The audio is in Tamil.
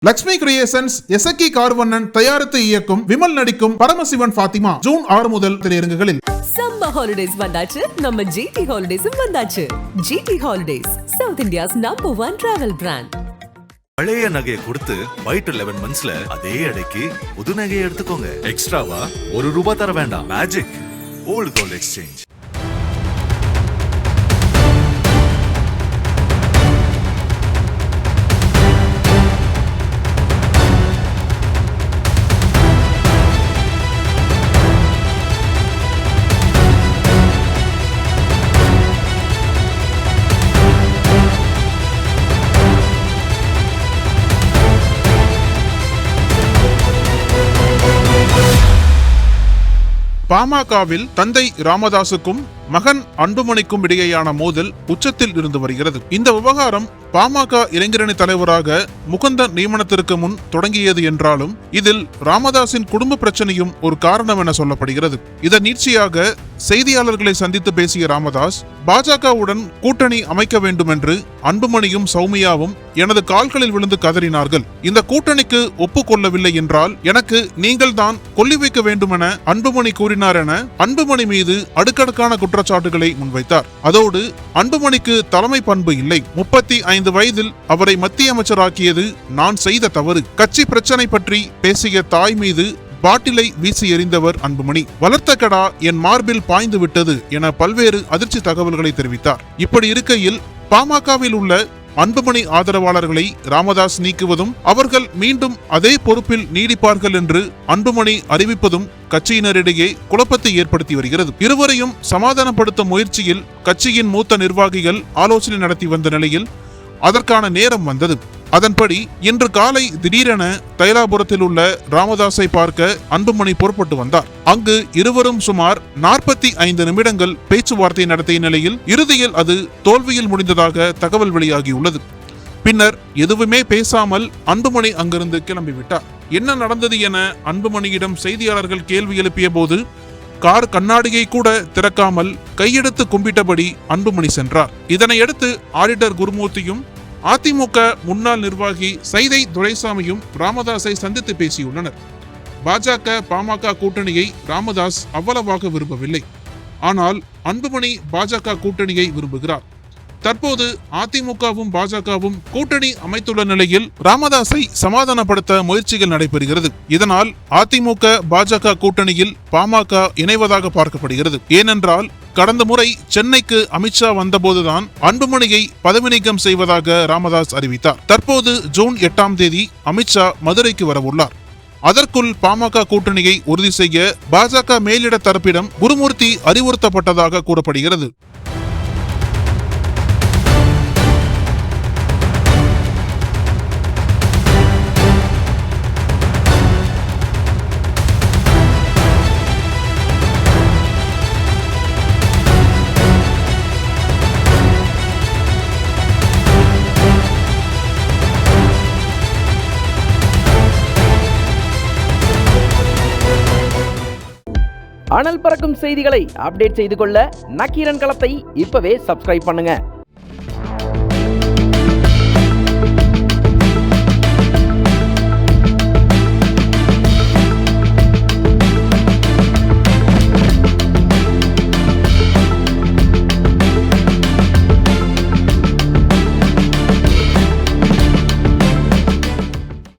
லக்ஷ்மி கிரியேஷன்ஸ் எசக்கி கார்வண்ணன் தயாரித்து இயக்கும் விமல் நடிக்கும் பரமசிவன் ஃபாத்திமா ஜூன் 6 முதல் திரையரங்குகளில். சம்மர் ஹாலிடேஸ் வந்தாச்சு, நம்ம ஜிடி ஹாலிடேஸும் வந்தாச்சு. GT holidays, south India's number 1 travel brand. பழைய நகையை கொடுத்து வைட் 11 மந்த்ஸ்ல அதே அடைக்கு புது நகையை எடுத்துக்கோங்க. எக்ஸ்ட்ராவா ₹1 தர வேண்டாம். Magic old gold exchange. பாமகவில் தந்தை ராமதாசுக்கும் மகன் அன்புமணிக்கும் இடையேயான மோதல் உச்சத்தில் இருந்து வருகிறது. இந்த விவகாரம் பாமக இளைஞரணி தலைவராக முகுந்தன் நியமனத்திற்கு முன் தொடங்கியது என்றாலும் இதில் ராமதாசின் குடும்ப பிரச்சனையும் ஒரு காரணம் என சொல்லப்படுகிறது. இதன் நீட்சியாக செய்தியாளர்களை சந்தித்து பேசிய ராமதாஸ், பாஜகவுடன் கூட்டணி அமைக்க வேண்டும் என்று அன்புமணியும் சௌமியாவும் எனது கால்களில் விழுந்து கதறினார்கள். இந்த கூட்டணிக்கு ஒப்புக்கொள்ளவில்லை என்றால் எனக்கு நீங்கள் தான் கொல்லி வைக்க வேண்டும் என அன்புமணி கூறினார் என அன்புமணி மீது அடுக்கடுக்கான குற்றச்சாட்டுகளை முன்வைத்தார். அதோடு அன்புமணிக்கு தலைமை பண்பு இல்லை, 35 வயதில் அவரை மத்திய அமைச்சராக்கியது நான் செய்த தவறு, கட்சி பிரச்சனை பற்றி பேசிய தாய் மீது பாட்டிலை வீசி எறிந்தவர் அன்புமணி, வளர்த்த கடா என் மார்பில் பாய்ந்து விட்டது என பல்வேறு அதிர்ச்சி தகவல்களை தெரிவித்தார். இப்படி இருக்கையில் பாமகவில் உள்ள அன்புமணி ஆதரவாளர்களை ராமதாஸ் நீக்குவதும் அவர்கள் மீண்டும் அதே பொறுப்பில் நீடிப்பார்கள் என்று அன்புமணி அறிவிப்பதும் கட்சியினரிடையே குழப்பத்தை ஏற்படுத்தி வருகிறது. இருவரையும் சமாதானப்படுத்தும் முயற்சியில் கட்சியின் மூத்த நிர்வாகிகள் ஆலோசனை நடத்தி வந்த நிலையில் அதற்கான நேரம் வந்தது. அதன்படி இன்று காலை திடீரென தைலாபுரத்தில் உள்ள ராமதாஸை பார்க்க அன்புமணி புறப்பட்டு வந்தார். அங்கு இருவரும் சுமார் 45 நிமிடங்கள் பேச்சுவார்த்தை நடத்திய நிலையில் இறுதியில் அது தோல்வியில் முடிந்ததாக தகவல் வெளியாகியுள்ளது. பின்னர் எதுவுமே பேசாமல் அன்புமணி அங்கிருந்து கிளம்பிவிட்டார். என்ன நடந்தது என அன்புமணியிடம் செய்தியாளர்கள் கேள்வி எழுப்பிய போது கார் கண்ணாடியை கூட திறக்காமல் கையெடுத்து கும்பிட்டபடி அன்புமணி சென்றார். இதனையடுத்து ஆடிட்டர் குருமூர்த்தியும் அதிமுக முன்னாள் நிர்வாகி சைதை துரைசாமியும் ராமதாஸை சந்தித்து பேசியுள்ளனர். பாஜக பாமக கூட்டணியை ராமதாஸ் அவ்வளவாக விரும்பவில்லை. ஆனால் அன்புமணி பாஜக கூட்டணியை விரும்புகிறார். தற்போது அதிமுகவும் பாஜகவும் கூட்டணி அமைத்துள்ள நிலையில் ராமதாஸை சமாதானப்படுத்த முயற்சிகள் நடைபெறுகிறது. இதனால் அதிமுக பாஜக கூட்டணியில் பாமக இணைவதாக பார்க்கப்படுகிறது. ஏனென்றால் கடந்த முறை சென்னைக்கு அமித்ஷா வந்தபோதுதான் அன்புமணியை பதவி நீக்கம் செய்வதாக ராமதாஸ் அறிவித்தார். தற்போது ஜூன் 8ஆம் தேதி அமித்ஷா மதுரைக்கு வரவுள்ளார். அதற்குள் பாமக கூட்டணியை உறுதி செய்ய பாஜக மேலிட தரப்பிடம் குருமூர்த்தி அறிவுறுத்தப்பட்டதாக கூறப்படுகிறது. அனல் பறக்கும் செய்திகளை அப்டேட் செய்து கொள்ள நக்கீரன் களத்தை இப்பவே சப்ஸ்கிரைப் பண்ணுங்க.